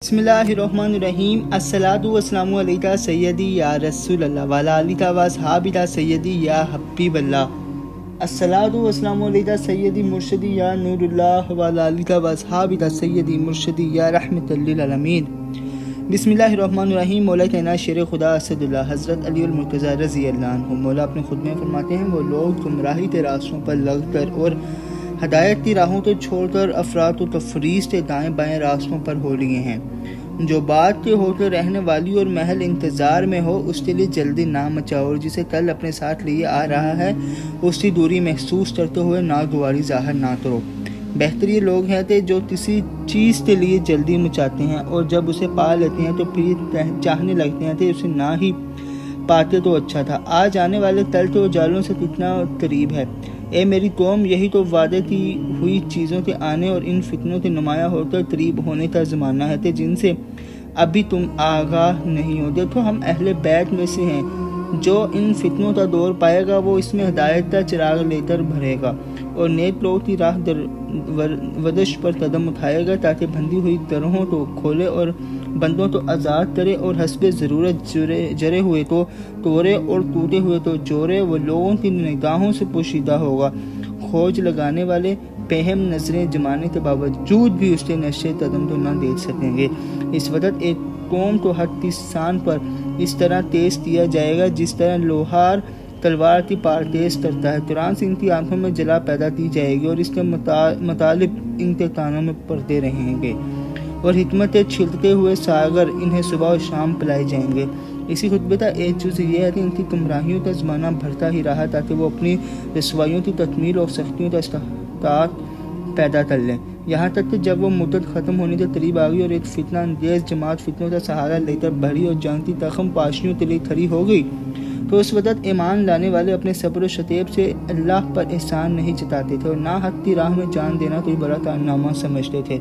बिस्मिल्लाहिर्रहमानिर्रहीम। अस्सलातु वस्सलामु अलैका सय्यदी या रसूल अल्लाह वाला अलिका वसहाबिता सय्यदी या हबीब अल्लाह। अस्सलातु वस्सलामु अलैका सय्यदी मुर्शिदी या नूरुल्लाह वाला अलिका वसहाबिता सय्यदी मुर्शिदी या रहमतल लिल आलमीन। बिस्मिल्लाहिर्रहमानिर्रहीम। मौला कहना शेर खुदा असदुल्लाह हज़रत अली अल मुर्तज़ा रज़ी अल्लाह अन्हु मौला अपने खुद में फरमाते हैं, वो लोग गुमराही के रास्तों पर लग कर और हदायत की राहों को छोड़कर अफरात व तफरीज के दाएँ बाएँ रास्तों पर हो लिए हैं। जो बात के होकर रहने वाली और महल इंतज़ार में हो उसके लिए जल्दी ना मचाओ, और जिसे कल अपने साथ लिए आ रहा है उसकी दूरी महसूस करते हुए नागवारी ज़ाहिर ना करो। बेहतर ये लोग हैं कि जो किसी चीज़ के लिए जल्दी मचाते हैं और जब उसे पा लेते हैं तो फिर चाहने लगते हैं कि उसे ना ही पाते तो अच्छा था। आज आने वाले तल तो उजालों से कितना करीब है। ए मेरी कौम, यही तो वादे की हुई चीज़ों के आने और इन फितनों के नुमायाँ होकर करीब होने का ज़माना है कि जिनसे अभी तुम आगाह नहीं हो। देखो, हम अहले बैत में से हैं। जो इन फितनों का दौर पाएगा वो इसमें हिदायत का चिराग लेकर भरेगा और नेक लोगों की राह वदश पर कदम उठाएगा ताकि बंधी हुई तरहों को खोले और बंदों तो आज़ाद करे और हस्बे ज़रूरत जरे हुए तो तोड़े और टूटे हुए तो जोड़े। वो लोगों की निगाहों से पोशीदा होगा। खोज लगाने वाले पहम नजरें जमाने के बावजूद भी उसके नशे कदम तो न देख सकेंगे। इस वक्त एक कौम को हर किसान पर इस तरह तेज किया जाएगा जिस तरह लोहार तलवार की पार तेज करता है। कुरान से इनकी आंखों में जला पैदा की जाएगी और इसके मुतालिब इनके कानों में पड़ते रहेंगे और हिकमतें छिलते हुए सागर इन्हें सुबह और शाम पिलाए जाएंगे। इसी खुतबे का एक जुज़ ये है कि इनकी गुमराहियों का ज़माना भरता ही रहा ताकि वो अपनी रसवाइयों की तकमील और सख्तियों का इस्तेहकाक पैदा कर लें। यहाँ तक कि जब वो मुद्दत ख़त्म होने के करीब आ गई और एक फितना अंगेज़ जमात फितनों का सहारा लेकर बड़ी और जानती तखम पाशियों के लिए खड़ी हो गई तो उस वक्त ईमान लाने वाले अपने सब्र शतेब से अल्लाह पर एहसान नहीं जताते थे और ना हक की राह में जान देना कोई बड़ा कारनामा समझते थे।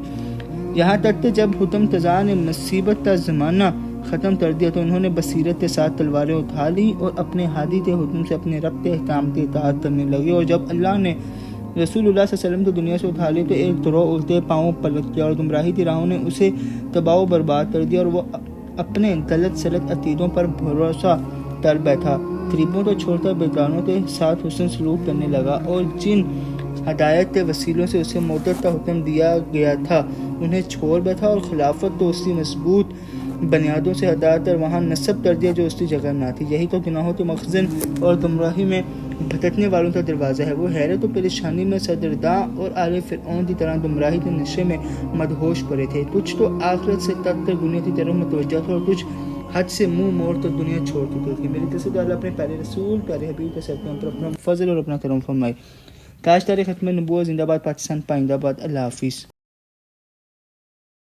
यहाँ तक कि जब हुतम तज़ा ने मुसीबत का ज़माना ख़त्म कर दिया तो उन्होंने बसीरत के साथ तलवारें उठा ली और अपने हादी के हुक्म से अपने रब के अहकाम की इताअत करने लगे। और जब अल्लाह ने रसूलुल्लाह सल्लल्लाहु अलैहि वसल्लम को दुनिया से उठा ली तो एक तरह उल्टे पाँव पलट गया और गुमराही की राहों ने उसे तबाह बर्बाद कर दिया और वो अपने गलत सलत अकीदों पर भरोसा कर बैठा। गरीबों को छोड़कर बेगानों के साथ हुस्न सलूक करने लगा और जिन हदायत के वसीलों से उसे मौत का हुक्म दिया गया था उन्हें छोड़ बैठा और खिलाफत को उसकी मजबूत बुनियादों से हटाकर वहाँ नस्ब कर दिया जो उसकी जगह ना थी। यही तो गुनाहों के मखज़न और गुमराही में भटकने वालों का दरवाज़ा है। वो हैरत और परेशानी में सरदर्दा और आले फ़िरऔन की तरह गुमराही के नशे में मदहोश पड़े थे। कुछ तो आखिरत से तक कर दुनिया की तरफ मुतवज्जह थे और कुछ हद से मुंह मोड़ कर दुनिया छोड़ चुके थे। मेरी तस्वीर अल्लाह अपने प्यारे रसूल प्यारे हबीब के सरकार पर अपना फजल और अपना करम फरमाए। काश तारीख़ ख़त्म नबूवत जिंदाबाद, पाकिस्तान पाइंदाबाद। अल्लाह हाफिज़।